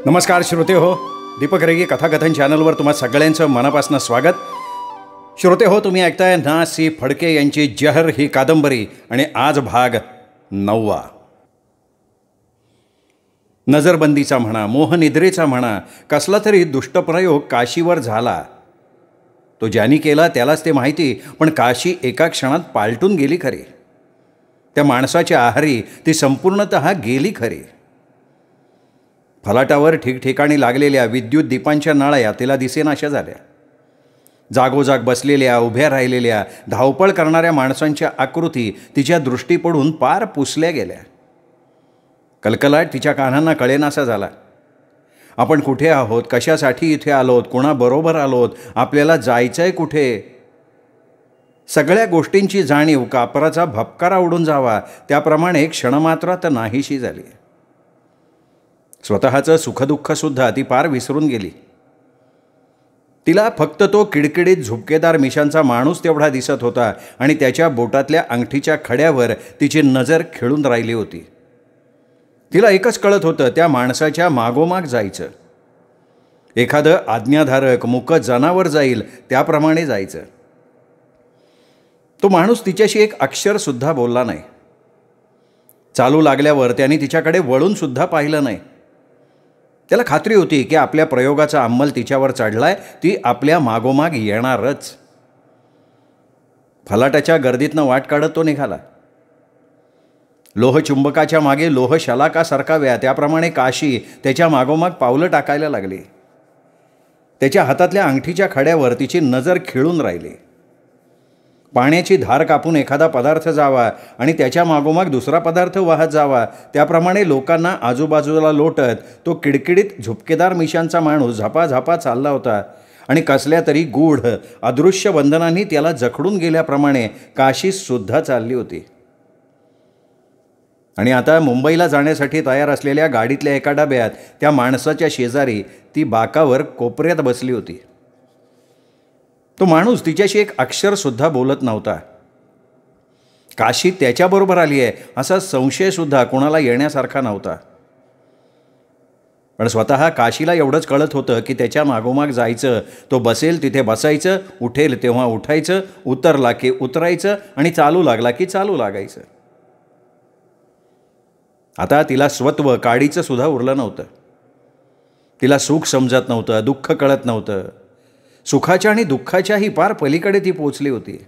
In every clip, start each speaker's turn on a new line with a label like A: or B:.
A: नमस्कार श्रोते हो, दीपक रेगे कथाकथन चॅनलवर तुम्हा सगळ्यांचं मनापासून स्वागत. श्रोते हो, तुम्ही ऐकताय ना सी फडके यांची जहर ही कादंबरी आणि आज भाग 9. नजरबंदीचा म्हणा, मोहनिद्रेचा म्हणा, कसला तरी दुष्टप्रयोग काशीवर झाला. तो ज्यानी केला त्यालाच ते माहिती, पण काशी एका क्षणात पालटून गेली खरी. त्या माणसाच्या आहारी ती संपूर्णतः गेली खरी. फलाटावर ठिकठिकाणी लागलेल्या विद्युत दीपांच्या नाळ्या तिला दिसेनाशा झाल्या. जागोजाग बसलेल्या, उभ्या राहिलेल्या, धावपळ करणाऱ्या माणसांच्या आकृती तिच्या दृष्टी पडून पार पुसल्या गेल्या. कलकलाट तिच्या कानांना कळेनासा झाला. आपण कुठे आहोत, कशासाठी इथे आलोत, कोणाबरोबर आलोत, आपल्याला जायचंय कुठे, सगळ्या गोष्टींची जाणीव कापराचा भपकारा उडून जावा त्याप्रमाणे क्षणमात्रात नाहीशी झाली. स्वतःचं सुखदुःखसुद्धा ती पार विसरून गेली. तिला फक्त तो किडकिडीत झुपकेदार मिशांचा माणूस तेवढा दिसत होता आणि त्याच्या बोटातल्या अंगठीच्या खड्यावर तिची नजर खेळून राहिली होती. तिला एकच कळत होतं, त्या माणसाच्या मागोमाग जायचं. एखादं आज्ञाधारक मूक जनावर जाईल त्याप्रमाणे जायचं. तो माणूस तिच्याशी एक अक्षरसुद्धा बोलला नाही. चालू लागल्यावर त्याने तिच्याकडे वळूनसुद्धा पाहिलं नाही. त्याला खात्री होती की आपल्या प्रयोगाचा अंमल तिच्यावर चढलाय, ती आपल्या मागोमाग येणारच. फलाटाच्या गर्दीतनं वाट काढत तो निघाला. लोहचुंबकाच्या मागे लोहशलाका सरकाव्या त्याप्रमाणे काशी त्याच्या मागोमाग पावलं टाकायला लागली. त्याच्या हातातल्या अंगठीच्या खड्यावर तिची नजर खिळून राहिली. पाण्याची धार कापून एखादा पदार्थ जावा आणि त्याच्या मागोमाग दुसरा पदार्थ वाहत जावा त्याप्रमाणे लोकांना आजूबाजूला लोटत तो किडकिडीत झुपकेदार मिशांचा माणूस झपाझपा चालला होता. आणि कसल्या तरी गूढ अदृश्य बंधनांनी त्याला जखडून गेल्याप्रमाणे काशीसुद्धा चालली होती. आणि आता मुंबईला जाण्यासाठी तयार असलेल्या गाडीतल्या एका डब्यात त्या माणसाच्या शेजारी ती बाकावर कोपऱ्यात बसली होती. तो माणूस तिच्याशी एक अक्षरसुद्धा बोलत नव्हता. काशी त्याच्याबरोबर आली आहे असा संशयसुद्धा कोणाला येण्यासारखा नव्हता. पण स्वतः काशीला एवढंच कळत होतं की त्याच्या मागोमाग जायचं, तो बसेल तिथे बसायचं, उठेल तेव्हा उठायचं, उतरला की उतरायचं आणि चालू लागला की चालू लागायचं. आता तिला स्वत्व काडीचं सुद्धा उरलं नव्हतं. तिला सुख समजत नव्हतं, दुःख कळत नव्हतं. सुखाच्या आणि दुःखाच्याही पार पलीकडे ती पोचली होती.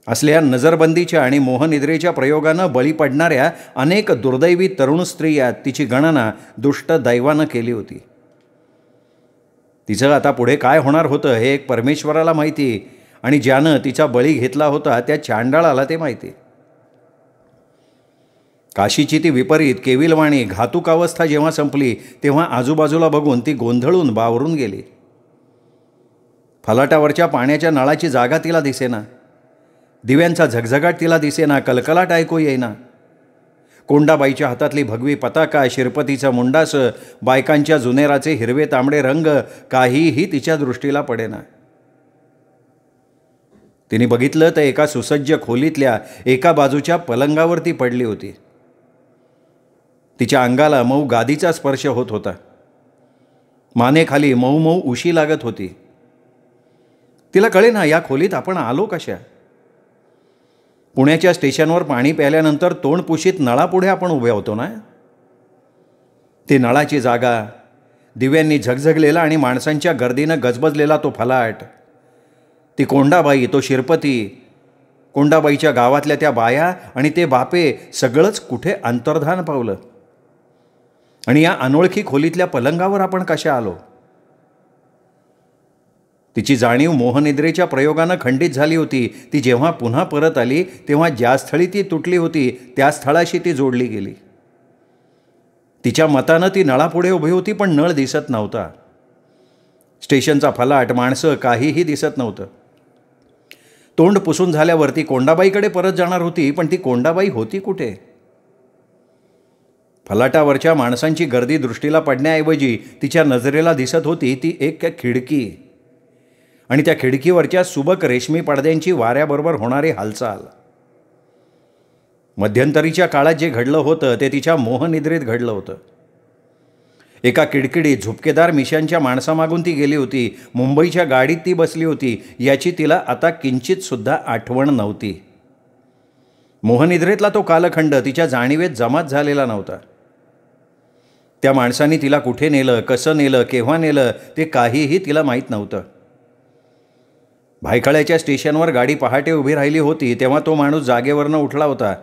A: असल्या नजरबंदीच्या आणि मोहनिद्रेच्या प्रयोगानं बळी पडणाऱ्या अनेक दुर्दैवी तरुण स्त्रिया तिची गणना दुष्ट दैवानं केली होती. तिचं आता पुढे काय होणार होतं हे एक परमेश्वराला माहिती आणि ज्यानं तिचा बळी घेतला होता त्या चांडाळाला ते माहिती. काशीची ती विपरीत केविलवाणी घातूक अवस्था जेव्हा संपली तेव्हा आजूबाजूला बघून ती गोंधळून बावरून गेली. फलाटावरच्या पाण्याच्या नळाची जागा तिला दिसेना. दिव्यांचा झगझगाट तिला दिसेना. कलकलाट ऐकू येईना. कोंडाबाईच्या हातातली भगवी पताका, शिरपतीचं मुंडास, बायकांच्या जुनेराचे हिरवे तांबडे रंग काहीही तिच्या दृष्टीला पडेना. तिने बघितलं तर एका सुसज्ज खोलीतल्या एका बाजूच्या पलंगावरती पडली होती. तिच्या अंगाला मऊ गादीचा स्पर्श होत होता. मानेखाली मऊ मऊ उशी लागत होती. तिला कळेना या खोलीत आपण आलो कशा. पुण्याच्या स्टेशनवर पाणी प्यायल्यानंतर तोंड पुशीत नळापुढे आपण उभे होतो ना. ती नळाची जागा, दिव्यांनी झगझगलेला आणि माणसांच्या गर्दीनं गजबजलेला तो फलाट, ती कोंडाबाई, तो शिरपती, कोंडाबाईच्या गावातल्या त्या बाया आणि ते बापे सगळंच कुठे अंतर्धान पावलं. आणि या अनोळखी खोलीतल्या पलंगावर आपण कशा आलो. तिची जाणीव मोहनिद्रेच्या प्रयोगानं खंडित झाली होती. ती जेव्हा पुन्हा परत आली तेव्हा ज्या स्थळी ती तुटली होती त्या स्थळाशी ती जोडली गेली. तिच्या मतानं ती नळापुढे उभी होती पण नळ दिसत नव्हता. स्टेशनचा फलाट, माणसं काहीही दिसत नव्हतं. तोंड पुसून झाल्यावर ती कोंडाबाईकडे परत जाणार होती पण ती कोंडाबाई होती कुठे. फलाटावरच्या माणसांची गर्दी दृष्टीला पडण्याऐवजी तिच्या नजरेला दिसत होती ती एक खिडकी आणि त्या खिडकीवरच्या सुबक रेशमी पडद्यांची वाऱ्याबरोबर होणारी हालचाल. मध्यंतरीच्या काळात जे घडलं होतं ते तिच्या मोहनिद्रेत घडलं होतं. एका किडकिडीत झुपकेदार मिशांच्या माणसामागून ती गेली होती. मुंबईच्या गाडीत ती बसली होती याची तिला आता किंचितसुद्धा आठवण नव्हती. मोहनिद्रेतला तो कालखंड तिच्या जाणीवेत जमाच झालेला नव्हता. त्या माणसाने तिला कुठे नेलं, कसं नेलं, केव्हा नेलं ते काहीही तिला माहीत नव्हतं. भायखळ्याच्या स्टेशनवर गाडी पहाटे उभी राहिली होती तेव्हा तो माणूस जागेवरनं उठला होता.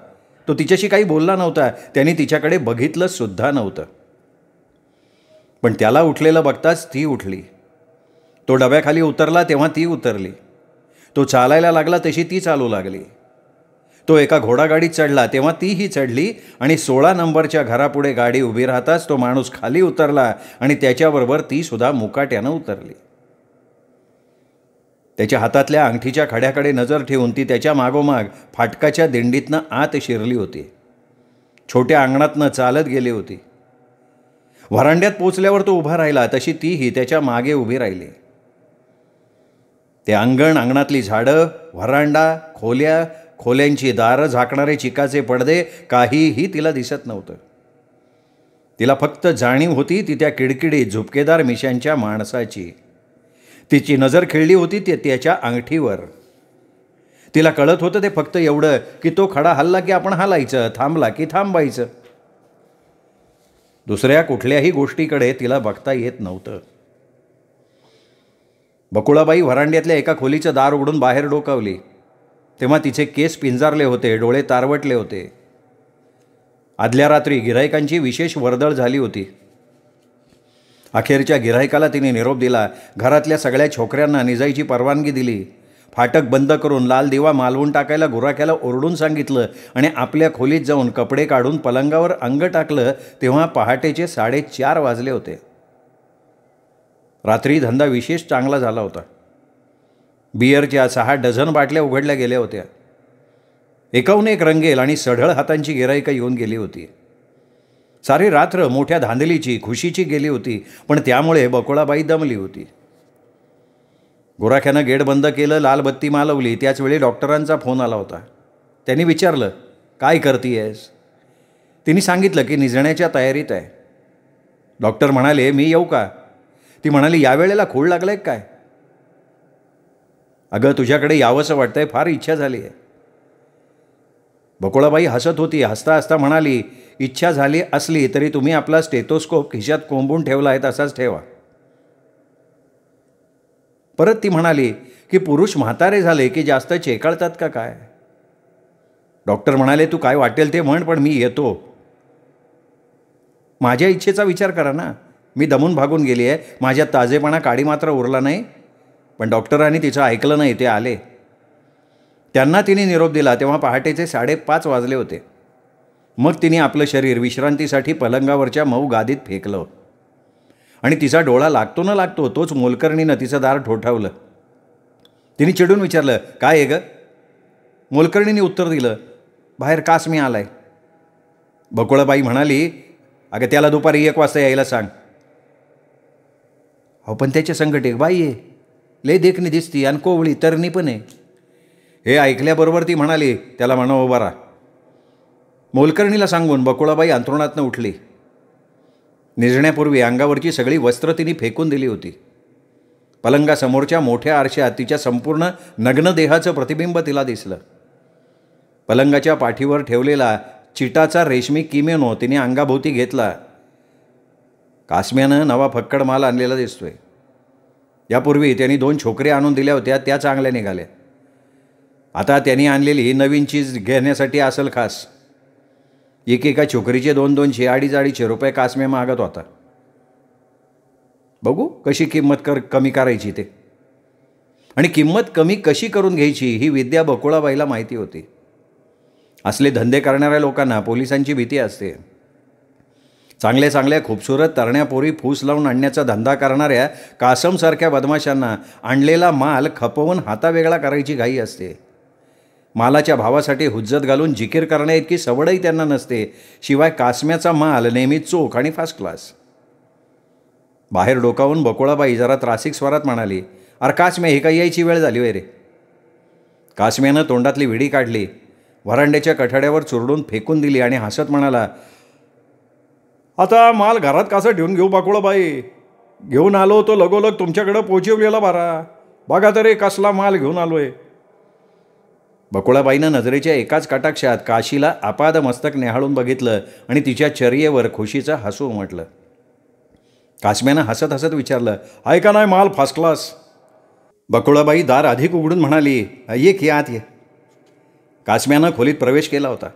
A: तो तिच्याशी काही बोलला नव्हता. त्यांनी तिच्याकडे बघितलंच सुद्धा नव्हतं. पण त्याला उठलेलं बघताच ती उठली. तो डब्याखाली उतरला तेव्हा ती उतरली. तो चालायला लागला तशी ती चालू लागली. तो एका घोडागाडीत चढला तेव्हा तीही चढली आणि 16 नंबरच्या घरापुढे गाडी उभी राहताच तो माणूस खाली उतरला आणि त्याच्याबरोबर ती सुद्धा मुकाट्यानं उतरली. त्याच्या हातातल्या अंगठीच्या खड्याकडे नजर ठेवून ती त्याच्या मागोमाग फाटकाच्या दिंडीतनं आत शिरली होती. छोट्या अंगणातनं चालत गेली होती. व्हरांड्यात पोचल्यावर तो उभा राहिला तशी तीही त्याच्या मागे उभी राहिली. ते अंगण, अंगणातली झाडं, व्हरांडा, खोल्यांची दारं झाकणारे चिकाचे पडदे काहीही तिला दिसत नव्हतं. तिला फक्त जाणीव होती ती त्या किडकिडीत झुपकेदार मिशांच्या माणसाची. तिची नजर खिळली होती त्याच्या अंगठीवर. तिला कळत होतं ते फक्त एवढं की तो खडा हलला की आपण हलायचं, थांबला की थांबायचं. दुसऱ्या कुठल्याही गोष्टीकडे तिला बघता येत नव्हतं. बकुळाबाई व्हरांड्यातल्या एका खोलीचं दार उघडून बाहेर डोकावली तेव्हा तिचे केस पिंजारले होते, डोळे तारवटले होते. आदल्या रात्री गिऱ्हाईकांची विशेष वर्दळ झाली होती. अखेरच्या गिऱ्हाईकाला तिने निरोप दिला. घरातल्या सगळ्या छोकऱ्यांना निजायची परवानगी दिली. फाटक बंद करून लाल दिवा मालवून टाकायला गुराख्याला ओरडून सांगितलं आणि आपल्या खोलीत जाऊन कपडे काढून पलंगावर अंग टाकलं तेव्हा पहाटेचे 4:30 वाजले होते. रात्री धंदा विशेष चांगला झाला होता. बियरच्या 6 डझन बाटल्या उघडल्या गेल्या होत्या. एकाहून एक रंगेल आणि सढळ हातांची गिऱ्हाईकं येऊन गेली होती. सारी रात्र मोठ्या धांदलीची, खुशीची गेली होती. पण त्यामुळे बकुळाबाई दमली होती. गुराख्यानं गेट बंद केलं, लाल बत्ती मालवली. त्याचवेळी डॉक्टरांचा फोन आला होता. त्यांनी विचारलं, काय करतीयस? तिने सांगितलं की निजण्याच्या तयारीत आहे. डॉक्टर म्हणाले, मी येऊ का? ती म्हणाली, यावेळेला खूळ लागलाय काय? अगं, तुझ्याकडे यावंसं वाटतंय, फार इच्छा झाली आहे. बकुळाबाई हसत होती. हसता हसता म्हणाली, इच्छा झाली असली तरी तुम्ही आपला स्टेथोस्कोप खिशात कोंबून ठेवला आहे तसाच ठेवा. परत ती म्हणाली की पुरुष म्हातारे झाले की जास्त चेकाळतात का काय? डॉक्टर म्हणाले, तू काय वाटेल ते म्हण, पण मी येतो. माझ्या इच्छेचा विचार करा ना. मी दमून भागून गेली आहे. माझ्या ताजेपणा काडी मात्र उरला नाही. पण डॉक्टरांनी तिचं ऐकलं नाही. ते आले. त्यांना तिने निरोप दिला तेव्हा पहाटेचे 5:30 वाजले होते. मग तिने आपलं शरीर विश्रांतीसाठी पलंगावरच्या मऊ गादीत फेकलं आणि तिचा डोळा लागतो न लागतो तोच मोलकर्णीनं तिचं दार ठोठावलं. तिने चिडून विचारलं, काय आहे गं? मोलकर्णीने उत्तर दिलं, बाहेर कासमी आलाय. बकुळाबाई म्हणाली, अगं त्याला दुपारी 1 वाजता यायला सांग. हो, पण त्याच्या संकट एक बाई आहे, लय देखणी दिसती आणि कोवळी तरणी पण आहे. हे ऐकल्याबरोबर ती म्हणाली, त्याला म्हणा उभा राहा. मोलकर्णीला सांगून बकुळाबाई अंथरुणातनं उठली. निजण्यापूर्वी अंगावरची सगळी वस्त्र तिने फेकून दिली होती. पलंगासमोरच्या मोठ्या आरशात तिच्या संपूर्ण नग्न देहाचं प्रतिबिंब तिला दिसलं. पलंगाच्या पाठीवर ठेवलेला चिटाचा रेशमी किमेनो तिने अंगाभोवती घेतला. कास्म्यानं नवा फक्कड माल आणलेला दिसतोय. यापूर्वी त्यांनी 2 छोकऱ्या आणून दिल्या होत्या, त्या चांगल्या निघाल्या. आता त्यांनी आणलेली ही नवीन चीज घेण्यासाठी असेल खास. एकेका छोकरीचे 200-200, 250 रुपये कास्म्या मागत होता. बघू कशी किंमत कमी करायची ते. आणि किंमत कमी कशी करून घ्यायची ही विद्या बकुळाबाईला माहिती होती. असले धंदे करणाऱ्या लोकांना पोलिसांची भीती असते. चांगल्या चांगल्या खूबसूरत तरण्या पोरी फूस लावून आणण्याचा धंदा करणाऱ्या कासमसारख्या बदमाशांना आणलेला माल खपवून हातावेगळा करायची घाई असते. मालाच्या भावासाठी हुज्जत घालून जिकीर करण्याइतकी सवडही त्यांना नसते. शिवाय कास्म्याचा माल नेहमी चोख आणि फर्स्ट क्लास. बाहेर डोकावून बकुळाबाई जरा त्रासिक स्वरात म्हणाली, अरे कास्म्या, हे काही यायची वेळ झाली वय रे. कास्म्यानं तोंडातली विडी काढली, व्हरांड्याच्या कठाड्यावर चुरडून फेकून दिली आणि हसत म्हणाला, आता माल घरात कसा ठेवून घेऊ बाकुळाबाई? घेऊन आलो तो लगोलग तुमच्याकडं पोचवलेला बारा. बघा तरी कसला माल घेऊन आलोय. बकुळाबाईनं नजरेच्या एकाच कटाक्षात काशीला आपाद मस्तक निहाळून बघितलं आणि तिच्या चर्येवर खुशीचं हसू उमटलं. कासम्यानं हसत हसत विचारलं, आहे का नाही माल फर्स्ट क्लास? बकुळाबाई दार अधिक उघडून म्हणाली, ये की आत ये. कासम्यानं खोलीत प्रवेश केला होता.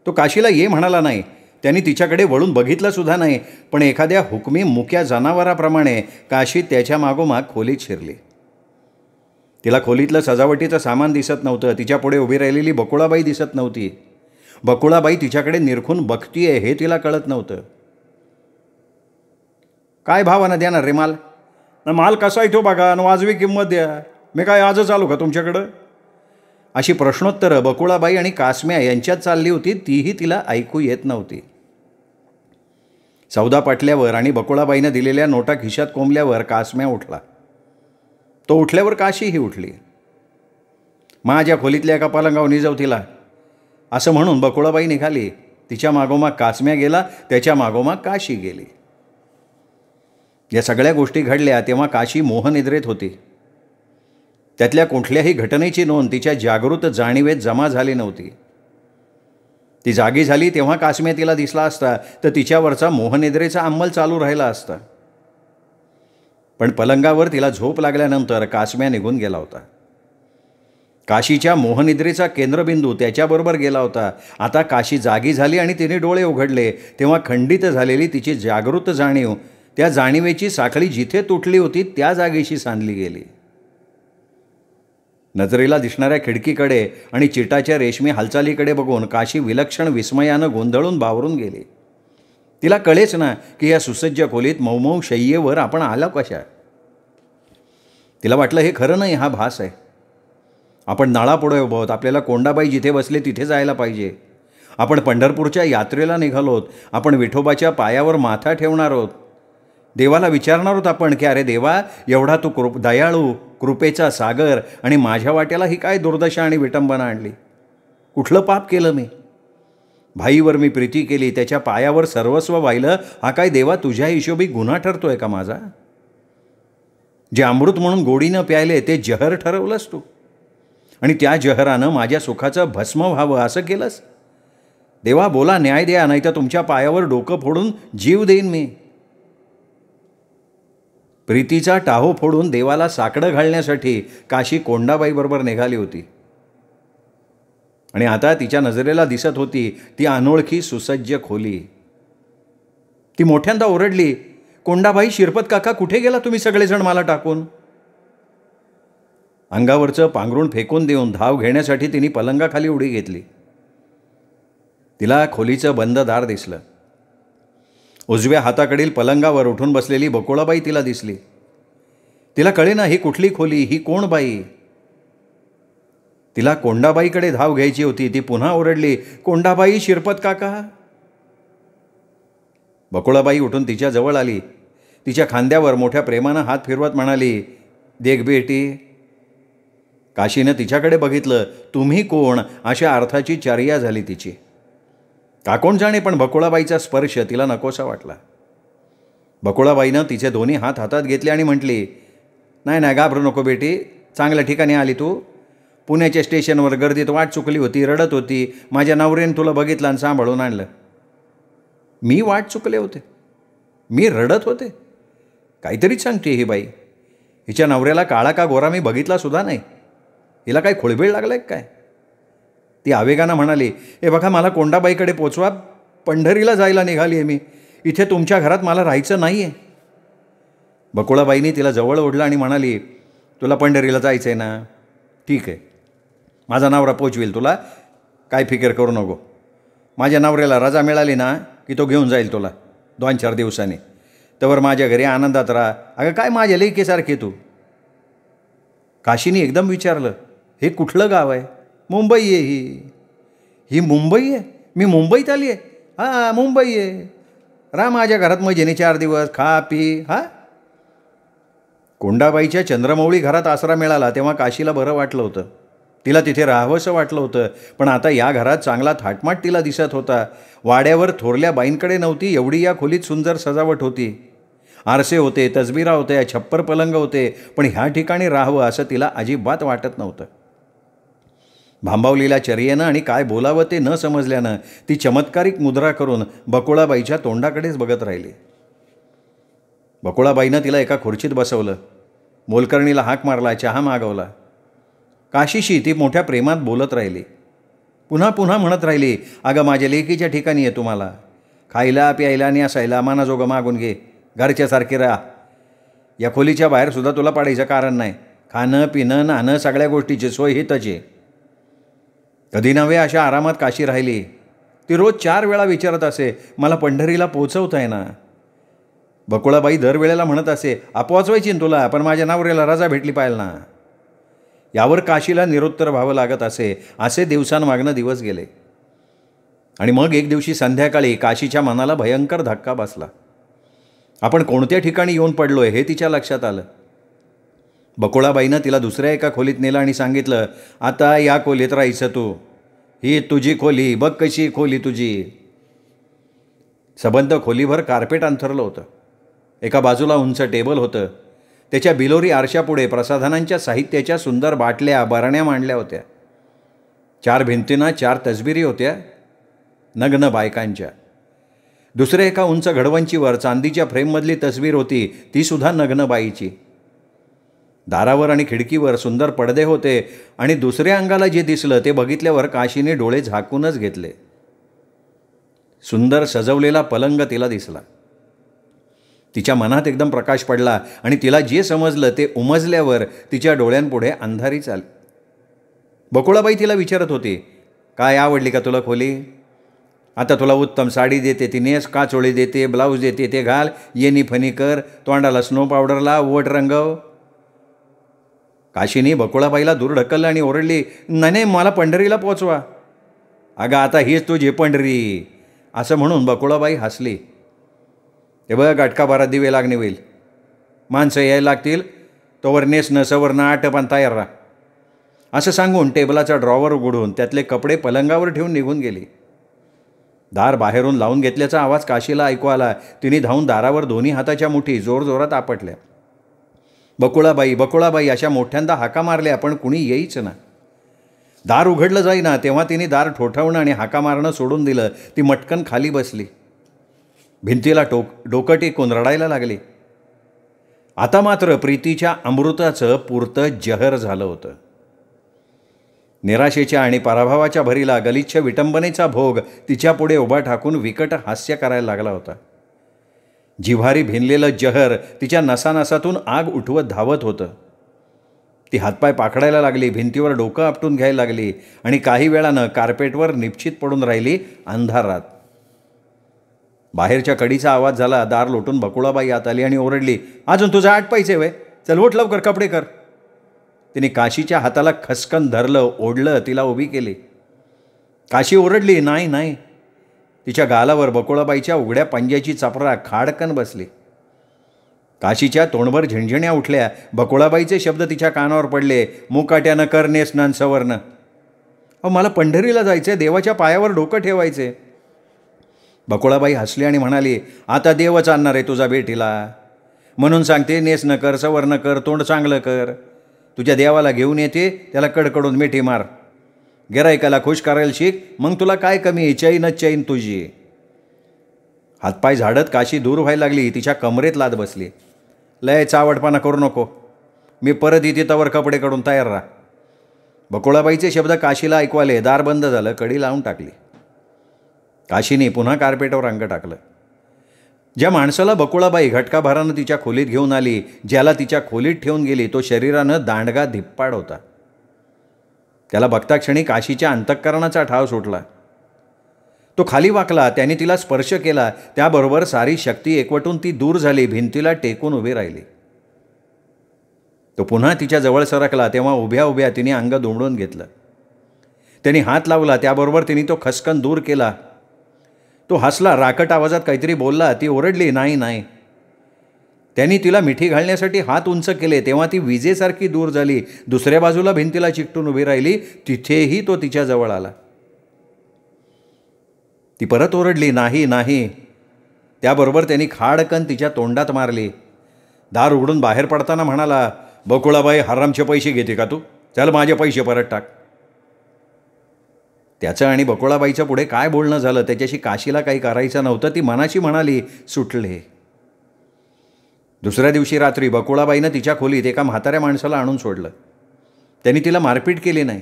A: तो काशीला ये म्हणाला नाही. त्यांनी तिच्याकडे वळून बघितलं सुद्धा नाही. पण एखाद्या हुकमी मुक्या जनावराप्रमाणे काशी त्याच्या मागोमाग खोलीत शिरली. तिला खोलीतलं सजावटीचं सामान दिसत नव्हतं. तिच्या पुढे उभी राहिलेली बकुळाबाई दिसत नव्हती. बकुळाबाई तिच्याकडे निरखून बघतीये हे तिला कळत नव्हतं. काय भावानं देणार रे माल? ना माल कसा आहे तो बघा न वाजवी किंमत द्या. मी काय आजच आलो का तुमच्याकडं? अशी प्रश्नोत्तरं बकुळाबाई आणि कासम्या यांच्यात चालली होती. तीही तिला ऐकू येत नव्हती. सौदा पाटल्यावर आणि बकुळाबाईनं दिलेल्या नोटा खिशात कोंबल्यावर कासम्या उठला. तो उठल्यावर काशीही उठली. माझ्या खोलीतल्या एका पलंगावर निजव तिला, असं म्हणून बकुळाबाई निघाली. तिच्या मागोमाग कासम्या गेला. त्याच्या मागोमाग काशी गेली. या सगळ्या गोष्टी घडल्या तेव्हा काशी मोहनिद्रेत होती. त्यातल्या कुठल्याही घटनेची नोंद तिच्या जागृत जाणीवेत जमा झाली नव्हती. ती जागी झाली तेव्हा कासम्या तिला दिसला असता तर तिच्यावरचा मोहनिद्रेचा अंमल चालू राहिला असता. पण पलंगावर तिला झोप लागल्यानंतर कासम्या निघून गेला होता. काशीच्या मोहनिद्रेचा केंद्रबिंदू त्याच्याबरोबर गेला होता. आता काशी जागी झाली आणि तिने डोळे उघडले तेव्हा खंडित झालेली तिची जागृत जाणीव, त्या जाणीवेची साखळी जिथे तुटली होती त्या जागेशी सांधली गेली. नजरेला दिसणाऱ्या खिडकीकडे आणि चिटाच्या रेशमी हालचालीकडे बघून काशी विलक्षण विस्मयानं गोंधळून बावरून गेली. तिला कळेच ना की या सुसज्ज खोलीत मौमौ शय्येवर आपण आला कशा. तिला वाटलं हे खरं नाही, हा भास आहे. आपण नाळापुढे उभं आहोत. आपल्याला कोंडाबाई जिथे बसले तिथे जायला पाहिजे. आपण पंढरपूरच्या यात्रेला निघालोत. आपण विठोबाच्या पायावर माथा ठेवणार आहोत. देवाला विचारणार आहोत आपण की अरे देवा, एवढा तू दयाळू, कृपेचा सागर, आणि माझ्या वाट्याला ही काय दुर्दशा आणि विटंबना आणली? कुठलं पाप केलं मी? भाईवर मी प्रीती केली, त्याच्या पायावर सर्वस्व वाहिलं. हा काय देवा तुझ्या हिशोबी गुन्हा ठरतोय का माझा? जे अमृत म्हणून गोडीनं प्यायले ते जहर ठरवलंस तू, आणि त्या जहरानं माझ्या सुखाचं भस्म व्हावं असं केलंस. देवा बोला, न्याय द्या, नाही तर तुमच्या पायावर डोकं फोडून जीव देईन मी. प्रीतीचा टाहो फोडून देवाला साकडं घालण्यासाठी काशी कोंडाबाईबरोबर निघाली होती. आणि आता तिच्या नजरेला दिसत होती ती अनोळखी सुसज्ज खोली. ती मोठ्यांदा ओरडली, कोंडाबाई, शिरपत काका, कुठे गेला तुम्ही सगळेजण मला टाकून? अंगावरचं पांघरूण फेकून देऊन धाव घेण्यासाठी तिने पलंगाखाली उडी घेतली. तिला खोलीचं बंद दार दिसलं. उजव्या हाताकडील पलंगावर उठून बसलेली बकुळाबाई तिला दिसली. तिला कळेना ही कुठली खोली, ही कोण बाई? तिला कोंडाबाईकडे धाव घ्यायची होती. ती पुन्हा ओरडली, कोंडाबाई, शिरपत काका. बकुळाबाई उठून तिच्या जवळ आली. तिच्या खांद्यावर मोठ्या प्रेमानं हात फिरवत म्हणाली, देख बेटी. काशीनं तिच्याकडे बघितलं. तुम्ही कोण अशा अर्थाची चर्या झाली तिची. का कोण जाणे, पण बकुळाबाईचा स्पर्श तिला नकोसा वाटला. बकुळाबाईनं तिचे दोन्ही हात हातात घेतले आणि म्हटली, नाही नाही, घाबरू नको बेटी. चांगल्या ठिकाणी आली तू. पुण्याच्या स्टेशनवर गर्दीत वाट चुकली होती, रडत होती. माझ्या नवऱ्याने तुला बघितलं आणि सांभाळून आणलं. मी वाट चुकले होते? मी रडत होते? काहीतरीच सांगते ही बाई. हिच्या नवऱ्याला काळा का गोरा मी बघितला सुद्धा नाही. हिला काय खोळबेळ लागलाय काय? ती आवेगानं म्हणाली, हे बघा, मला कोंडाबाईकडे पोचवा. पंढरीला जायला निघाली आहे मी. इथे तुमच्या घरात मला राहायचं नाही आहे. बकुळाबाईंनी तिला जवळ ओढलं आणि म्हणाली, तुला पंढरीला जायचं आहे ना? ठीक आहे, माझा नवरा पोचवेल तुला. काय फिकर करू नको. माझ्या नवऱ्याला रजा मिळाली ना की तो घेऊन जाईल तुला 2-4 दिवसांनी. तवर माझ्या घरी आनंदात राहा. अगं काय माझ्या लेकीसारखे तू. काशीने एकदम विचारलं, हे कुठलं गाव आहे? मुंबई आहे ही मुंबई आहे? मी मुंबईत आली आहे? हां, मुंबई आहे. राहा माझ्या घरात मजेने 4 दिवस, खा पी. हां. कोंडाबाईच्या चंद्रमौळी घरात आसरा मिळाला तेव्हा काशीला बरं वाटलं होतं. तिला तिथे राहावंसं वाटलं होतं, पण आता या घरात चांगला थाटमाट तिला दिसत होता. वाड्यावर थोरल्या बाईंकडे नव्हती एवढी या खोलीत सुंदर सजावट होती. आरसे होते, तसबिरा होत्या, छप्पर पलंग होते, पण ह्या ठिकाणी राहावं असं तिला अजिबात वाटत नव्हतं. भांबावलीला चर्येनं आणि काय बोलावं ते न समजल्यानं ती चमत्कारिक मुद्रा करून बकुळाबाईच्या तोंडाकडेच बघत राहिली. बकुळाबाईनं तिला एका खुर्चीत बसवलं. मोलकर्णीला हाक मारला, चहा मागवला. काशीशी ती मोठ्या प्रेमात बोलत राहिली. पुन्हा पुन्हा म्हणत राहिली, अगं माझ्या लेकीच्या ठिकाणी आहे तुम्हाला. खायला प्यायला आणि असायला मानाजोगं मागून घे. घरच्यासारखी राहा. या खोलीच्या बाहेरसुद्धा तुला पाडायचं कारण नाही. खाणं पिणं नाणं सगळ्या गोष्टीची सोय ही तची. कधी नव्हे अशा आरामात काशी राहिली. ती रोज 4 वेळा विचारत असे, मला पंढरीला पोचवताय ना. बकुळाबाई दरवेळेला म्हणत असे, पोचवायची ना तुला, पण माझ्या नवऱ्याला रजा भेटली पाहिजे ना. यावर काशीला निरुत्तर व्हावं लागत असे दिवसांमागनं दिवस गेले. आणि मग एक दिवशी संध्याकाळी काशीच्या मनाला भयंकर धक्का बसला. आपण कोणत्या ठिकाणी येऊन पडलोय हे तिच्या लक्षात आलं. बकुळाबाईनं तिला दुसऱ्या एका खोलीत नेलं आणि सांगितलं, आता या खोलीत राहायचं तू. ही तुझी खोली, बघ कशी खोली तुझी. सबंध खोलीभर कार्पेट अंथरलं होतं. एका बाजूला उंच टेबल होतं. त्याच्या बिलोरी आरशापुढे प्रसाधनांच्या साहित्याच्या सुंदर बाटल्या बरण्या मांडल्या होत्या. 4 भिंतींना 4 तसबिरी होत्या नग्न बायकांच्या. दुसऱ्या एका उंच घडवंचीवर चांदीच्या फ्रेममधली तसबीर होती, तीसुद्धा नग्न बाईची. दारावर आणि खिडकीवर सुंदर पडदे होते आणि दुसऱ्या अंगाला जे दिसलं ते बघितल्यावर काशीने डोळे झाकूनच घेतले. सुंदर सजवलेला पलंग तिला दिसला. तिच्या मनात एकदम प्रकाश पडला आणि तिला जे समजलं ते उमजल्यावर तिच्या डोळ्यांपुढे अंधारीच आली. बकुळाबाई तिला विचारत होती, काय आवडली का तुला खोली? आता तुला उत्तम साडी देते, ती नेस, काचोळी देते, ब्लाऊज देते, ते घाल, येणी फणी कर, तोंडाला स्नो पावडर लाव, वट रंगव. काशीनी बकुळाबाईला दूर ढकललं आणि ओरडली, नाही मला पंढरीला पोचवा. अगं आता हीच तुझी पंढरी. असं म्हणून बकुळाबाई हसली. ते बघ गटकाभरात दिवे लागणे होईल. माणसं यायला लागतील, तोवर नेसणं सवरणं आटपण तयार राहा. असं सांगून टेबलाचा ड्रॉवर उघडून त्यातले कपडे पलंगावर ठेवून निघून गेली. दार बाहेरून लावून घेतल्याचा आवाज काशीला ऐकू आला. तिने धावून दारावर दोन्ही हाताच्या मुठी जोरजोरात आपटल्या. बकुळाबाई बकुळाबाई अशा मोठ्यांदा हाका मारल्या, पण कुणी येईच ना. दार उघडलं जाईना तेव्हा तिने दार ठोठावणं आणि हाका मारणं सोडून दिलं. ती मटकन खाली बसली. भिंतीला डोकं टेकून रडायला लागली. आता मात्र प्रीतीच्या अमृताचं पुरतं जहर झालं होतं. निराशेच्या आणि पराभवाच्या भरीला गलिच्छ विटंबनेचा भोग तिच्यापुढे उभा ठाकून विकट हास्य करायला लागला होता. जिव्हारी भिनलेलं जहर तिच्या नसानसातून आग उठवत धावत होतं. ती हातपाय पाखडायला लागली, भिंतीवर डोकं आपटून घ्यायला लागली आणि काही वेळानं कार्पेटवर निपचित पडून राहिली अंधारात. बाहेरच्या कडीचा आवाज झाला. दार लोटून बकुळाबाई आत आली आणि ओरडली, अजून तुझं आटपायचे वय, चल उठ लवकर, कपडे कर. तिने काशीच्या हाताला खसकन धरलं, ओढलं, तिला उभी केली. काशी ओरडली, नाही नाही. तिच्या गालावर बकुळाबाईच्या उघड्या पंजाची चपरा खाडकन बसली. काशीच्या तोंडभर झिणझिण्या उठल्या. बकुळाबाईचे शब्द तिच्या कानावर पडले, मुकाट्यानं कर नेसनं सवरनं. मला पंढरीला जायचे, देवाच्या पायावर डोकं ठेवायचे. बकुळाबाई हसली आणि म्हणाली, आता देवच आणणार आहे तुझा भेटीला, म्हणून सांगते, नेसनं कर, सवरनं कर, तोंड चांगलं कर. तुझ्या देवाला घेऊन येते, त्याला कडकडून मिठी मार. गिरायकाला खुश करायला शिक, मग तुला काय कमी आहे, चैनच चैन तुझी. हातपाय झाडत काशी दूर व्हायला लागली. तिच्या कमरेत लाद बसली. लय चावटपणा करू नको, मी परत येते तवर कपडे काढून तयार राहा. बकुळाबाईचे शब्द काशीला ऐकू आले. दार बंद झालं, कडी लावून टाकली. काशीने पुन्हा कार्पेटवर अंग टाकलं. ज्या माणसाला बकुळाबाई घटकाभरानं तिच्या खोलीत घेऊन आली, ज्याला तिच्या खोलीत ठेवून गेली, तो शरीरानं दांडगा धिप्पाड होता. त्याला बघताक्षणी काशीच्या अंतःकरणाचा ठाव सुटला. तो खाली वाकला. त्याने तिला स्पर्श केला. त्याबरोबर सारी शक्ती एकवटून ती दूर झाली, भिंतीला टेकून उभी राहिली. तो पुन्हा तिच्या जवळ सरकला. तेव्हा उभ्या उभ्या तिने अंग दुमडून घेतलं. त्याने हात लावला. त्याबरोबर तिने तो खसकन दूर केला. तो हसला, राकट आवाजात काहीतरी बोलला. ती ओरडली, नाही नाही. त्यांनी तिला मिठी घालण्यासाठी हात उंच केले तेव्हा ती विजेसारखी दूर झाली. दुसऱ्या बाजूला भिंतीला चिकटून उभी राहिली. तिथेही तो तिच्याजवळ आला. ती परत ओरडली, नाही नाही. त्याबरोबर त्यांनी खाडकन तिच्या तोंडात मारली. दार उघडून बाहेर पडताना म्हणाला, बकुळाबाई, हरामचे पैसे घेते का तू? चल माझे पैसे परत टाक. त्याचं आणि बकुळाबाईचं पुढे काय बोलणं झालं त्याच्याशी काशीला काही करायचं नव्हतं. ती मनाशी म्हणाली, सुटले. दुसऱ्या दिवशी रात्री बकुळाबाईनं तिच्या खोलीत एका म्हाताऱ्या माणसाला आणून सोडलं. त्यांनी तिला मारपीट केली नाही.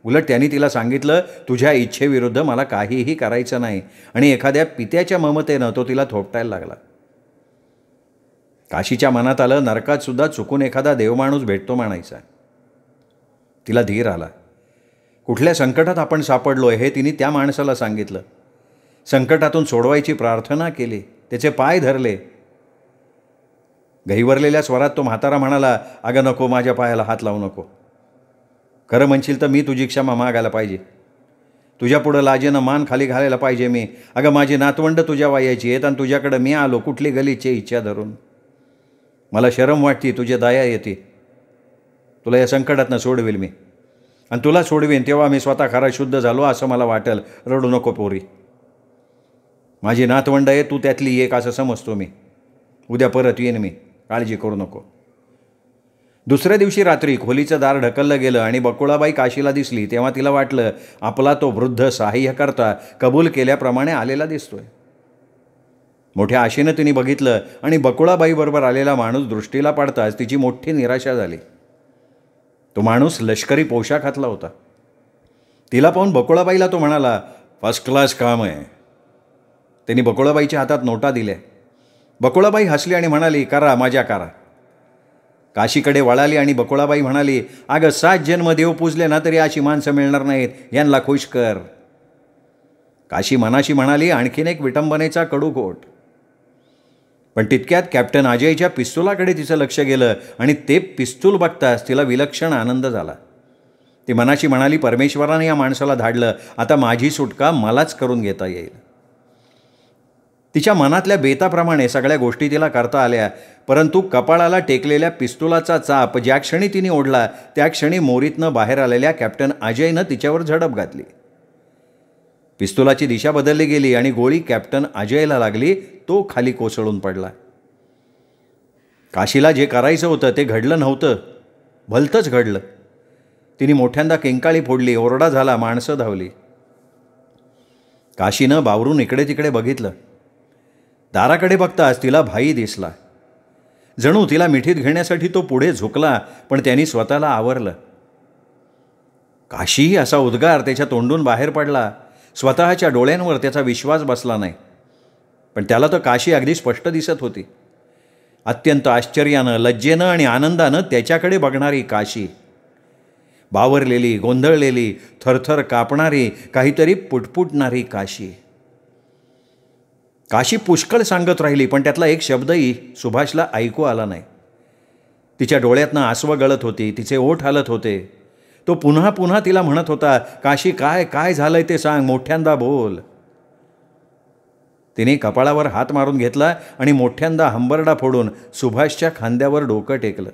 A: उलट त्यांनी तिला सांगितलं, तुझ्या इच्छेविरुद्ध मला काहीही करायचं नाही. आणि एखाद्या पित्याच्या ममतेनं तो तिला थोपटायला लागला. काशीच्या मनात आलं, नरकात सुद्धा चुकून एखादा देवमाणूस भेटतो म्हणायचा. तिला धीर आला. कुठल्या संकटात आपण सापडलोय हे तिने त्या माणसाला सांगितलं. संकटातून सोडवायची प्रार्थना केली. त्याचे पाय धरले. गहिवरलेल्या स्वरात तो म्हातारा म्हणाला, अगं नको, माझ्या पायाला हात लावू नको. खरं म्हणशील तर मी तुझी क्षमा मागायला पाहिजे. तुझ्या पुढं लाजेनं मान खाली घालायला पाहिजे मी. अगं माझी नातवंड तुझ्या वयाची आहेत आणि तुझ्याकडं मी आलो कुठली गलीची इच्छा धरून. मला शरम वाटते, तुझी दया येते. तुला या संकटातनं सोडवेल मी. आणि तुला सोडवेन तेव्हा मी स्वतः खरा शुद्ध झालो असं मला वाटेल. रडू नको पोरी. माझी नातवंड आहे, तू त्यातली एक असं समजतो मी. उद्या परत येईन मी, काळजी करू नको. दुसऱ्या दिवशी रात्री खोलीचं दार ढकललं गेलं आणि बकुळाबाई काशीला दिसली तेव्हा तिला वाटलं, आपला तो वृद्ध सहाय्यकर्ता कबूल केल्याप्रमाणे आलेला दिसतोय. मोठ्या आशेनं तिने बघितलं आणि बकुळाबाईबरोबर आलेला माणूस दृष्टीला पडताच तिची मोठी निराशा झाली. तो माणूस लष्करी पोशाखातला होता. तिला पाहून बकुळाबाईला तो म्हणाला, फर्स्ट क्लास काम आहे. त्यांनी बकुळाबाईच्या हातात नोटा दिल्या. बकुळाबाई हसली आणि म्हणाली, करा माझ्या करा. काशीकडे वळाली आणि बकुळाबाई म्हणाली, अगं 7 जन्म देव पूजले ना तरी अशी माणसं मिळणार नाहीत, यांना खुश कर. काशी मनाशी म्हणाली, आणखीन एक विटंबनेचा कडूकोट. पण तितक्यात कॅप्टन अजयच्या पिस्तुलाकडे तिचं लक्ष गेलं आणि ते पिस्तूल बघताच तिला विलक्षण आनंद झाला. ती मनाशी म्हणाली, परमेश्वराने या माणसाला धाडलं, आता माझी सुटका मलाच करून घेता येईल. तिच्या मनातल्या बेताप्रमाणे सगळ्या गोष्टी तिला करता आल्या. परंतु कपाळाला टेकलेल्या पिस्तुलाचा चाप ज्या क्षणी तिने ओढला त्या क्षणी मोरीतनं बाहेर आलेल्या कॅप्टन अजयनं तिच्यावर झडप घातली. पिस्तुलाची दिशा बदलली गेली आणि गोळी कॅप्टन अजयला लागली. तो खाली कोसळून पडला. काशीला जे करायचं होतं ते घडलं नव्हतं, भलतंच घडलं. तिने मोठ्यांदा किंकाळी फोडली. ओरडा झाला. माणसं धावली. काशीनं बावरून इकडे तिकडे बघितलं. दाराकडे बघताच तिला भाई दिसला. जणू तिला मिठीत घेण्यासाठी तो पुढे झुकला, पण त्यांनी स्वतःला आवरलं. काशी असा उद्गार त्याच्या तोंडून बाहेर पडला. स्वतःच्या डोळ्यांवर त्याचा विश्वास बसला नाही. पण त्याला तर काशी अगदी स्पष्ट दिसत होती. अत्यंत आश्चर्यानं, लज्जेनं आणि आनंदानं त्याच्याकडे बघणारी काशी. बावरलेली, गोंधळलेली, थरथर कापणारी, काहीतरी पुटपुटणारी काशी. काशी पुष्कळ सांगत राहिली, पण त्यातला एक शब्दही सुभाषला ऐकू आला नाही. तिच्या डोळ्यातनं आसवं गळत होती. तिचे ओठ हालत होते. तो पुन्हा पुन्हा तिला म्हणत होता, काशी काय काय झालंय ते सांग, मोठ्यांदा बोल. तिने कपाळावर हात मारून घेतला आणि मोठ्यांदा हंबरडा फोडून सुभाषच्या खांद्यावर डोकं टेकलं.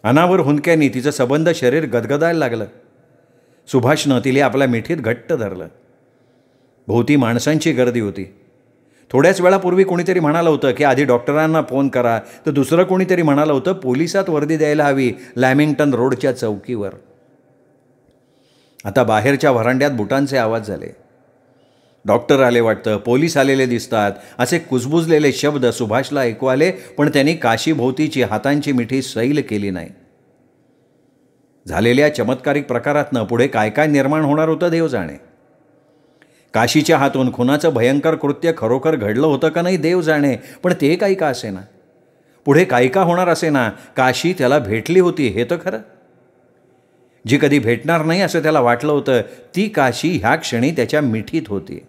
A: अनावर हुंदक्यांनी तिचं सबंध शरीर गदगदायला लागलं. सुभाषनं तिला आपल्या मिठीत घट्ट धरलं. भोवती माणसांची गर्दी होती. थोड्याच वेळापूर्वी कोणीतरी म्हणालं होतं की आधी डॉक्टरांना फोन करा, तर दुसरं कोणीतरी म्हणालं होतं पोलिसात वर्दी द्यायला हवी लॅमिंग्टन रोडच्या चौकीवर. आता बाहेरच्या व्हरांड्यात बुटांचे आवाज झाले. डॉक्टर आले वाटतं, पोलीस आलेले दिसतात, असे कुजबुजलेले शब्द सुभाषला ऐकू आले. पण त्यांनी काशीभोवतीची हातांची मिठी सैल केली नाही. झालेल्या चमत्कारिक प्रकारातनं पुढे काय काय निर्माण होणार होतं देव जाणे. काशीच्या हातून खुनाचं भयंकर कृत्य खरोखर घडलं होतं का नाही देव जाणे. पण ते काही का असेना, पुढे काय का होणार असेना, काशी त्याला भेटली होती हे तर खरं. जी कधी भेटणार नाही असं त्याला वाटलं होतं, ती काशी ह्या क्षणी त्याच्या मिठीत होती.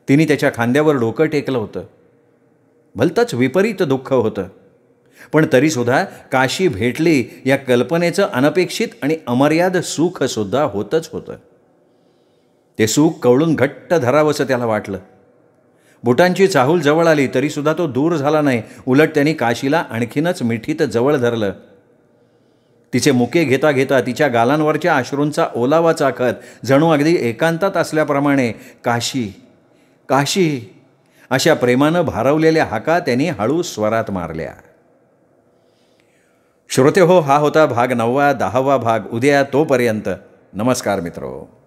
A: तिने त्याच्या खांद्यावर डोकं टेकलं होतं. भलतंच विपरीत दुःख होतं. पण तरीसुद्धा काशी भेटली या कल्पनेचं अनपेक्षित आणि अमर्याद सुखसुद्धा होतंच होतं. ते सुख कवळून घट्ट धरावंसं त्याला वाटलं. बुटांची चाहूल जवळ आली तरीसुद्धा तो दूर झाला नाही. उलट त्यांनी काशीला आणखीनच मिठीत जवळ धरलं. तिचे मुके घेता घेता तिच्या गालांवरच्या अश्रूंचा ओलावा चाखत जणू अगदी एकांतात असल्याप्रमाणे काशी काशी अशा प्रेमानं भारावलेल्या हाका त्यांनी हळू स्वरात मारल्या. श्रोते हो, हा होता भाग 9, 10वा भाग. उद्या तोपर्यंत नमस्कार मित्रो.